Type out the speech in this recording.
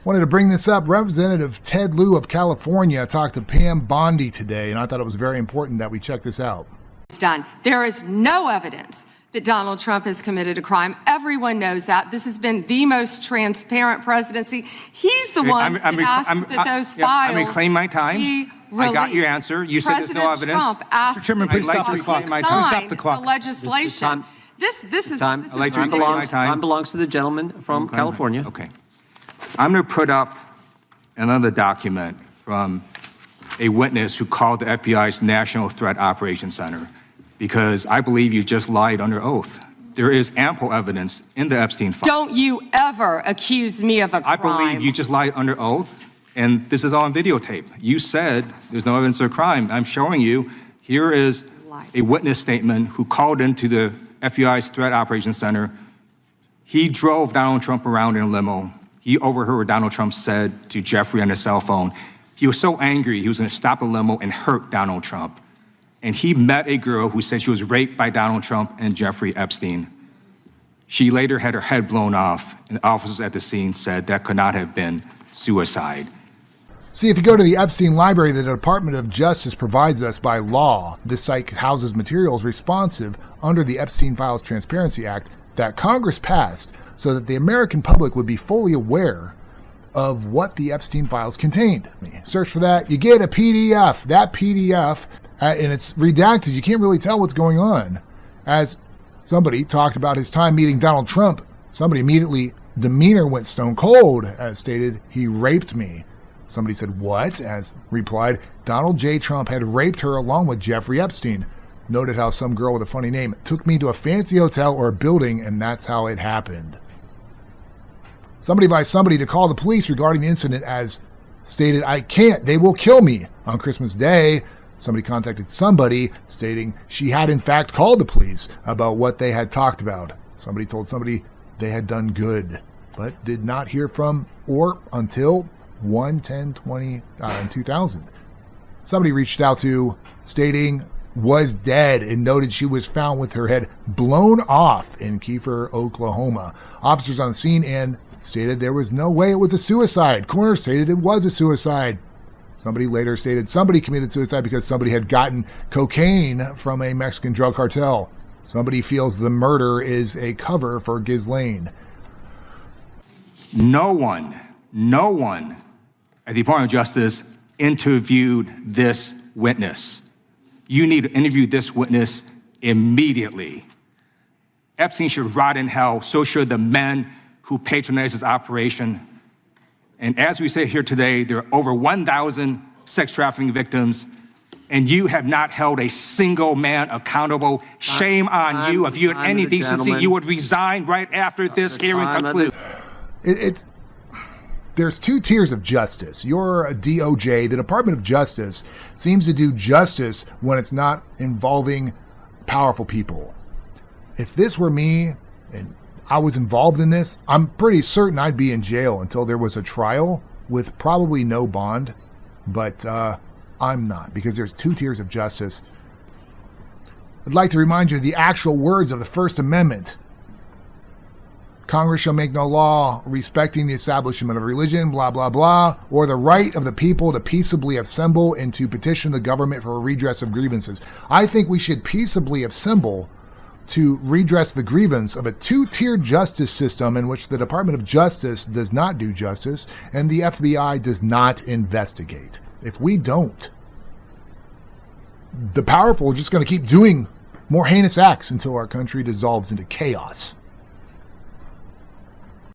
Wanted to bring this up. Representative Ted Lieu of California talked to Pam Bondi today, and I thought it was very important that we check this out. It's done. There is no evidence that Donald Trump has committed a crime. Everyone knows that. This has been the most transparent presidency. He's the one that asked that those files. I'm reclaiming my time. I got your answer. You said there's no evidence. Trump asked Mr. Chairman, please stop the clock. Stop the clock. The legislation. This is ridiculous. Time belongs to the gentleman from California. Okay. I'm going to put up another document from a witness who called the FBI's National Threat Operations Center because I believe you just lied under oath. There is ample evidence in the Epstein file. Don't you ever accuse me of a crime. I believe you just lied under oath, and this is all on videotape. You said there's no evidence of a crime. I'm showing you. Here is a witness statement who called into the FBI's Threat Operations Center. He drove Donald Trump around in a limo. He overheard what Donald Trump said to Jeffrey on his cell phone. He was so angry, he was going to stop a limo and hurt Donald Trump. And he met a girl who said she was raped by Donald Trump and Jeffrey Epstein. She later had her head blown off, and officers at the scene said that could not have been suicide. See, if you go to the Epstein Library that the Department of Justice provides us by law, this site houses materials responsive under the Epstein Files Transparency Act that Congress passed so that the American public would be fully aware of what the Epstein files contained. Search for that, you get a PDF. That PDF, and it's redacted. You can't really tell what's going on. As somebody talked about his time meeting Donald Trump, somebody immediately, demeanor went stone cold, as stated, he raped me. Somebody said, what? As replied, Donald J. Trump had raped her along with Jeffrey Epstein. Noted how some girl with a funny name took me to a fancy hotel or a building, and that's how it happened. Somebody advised somebody to call the police regarding the incident, as stated, I can't, they will kill me. On Christmas Day, somebody contacted somebody stating she had in fact called the police about what they had talked about. Somebody told somebody they had done good, but did not hear from or until 1/10/20 in 2000. Somebody reached out to stating was dead and noted she was found with her head blown off in Kiefer, Oklahoma. Officers on the scene and stated there was no way it was a suicide. Coroner stated it was a suicide. Somebody later stated somebody committed suicide because somebody had gotten cocaine from a Mexican drug cartel. Somebody feels the murder is a cover for Ghislaine. No one at the Department of Justice interviewed this witness. You need to interview this witness immediately. Epstein should rot in hell, so should the men who patronized his operation. And as we say here today, there are over 1,000 sex trafficking victims, and you have not held a single man accountable. Shame on you. If you had any decency, you would resign right after this hearing concludes. There's two tiers of justice. You're a DOJ. The Department of Justice seems to do justice when it's not involving powerful people. If this were me and I was involved in this, I'm pretty certain I'd be in jail until there was a trial with probably no bond. But I'm not, because there's two tiers of justice. I'd like to remind you of the actual words of the First Amendment. Congress shall make no law respecting the establishment of religion, blah, blah, blah, or the right of the people to peaceably assemble and to petition the government for a redress of grievances. I think we should peaceably assemble to redress the grievance of a two-tiered justice system in which the Department of Justice does not do justice and the FBI does not investigate. If we don't, the powerful are just going to keep doing more heinous acts until our country dissolves into chaos.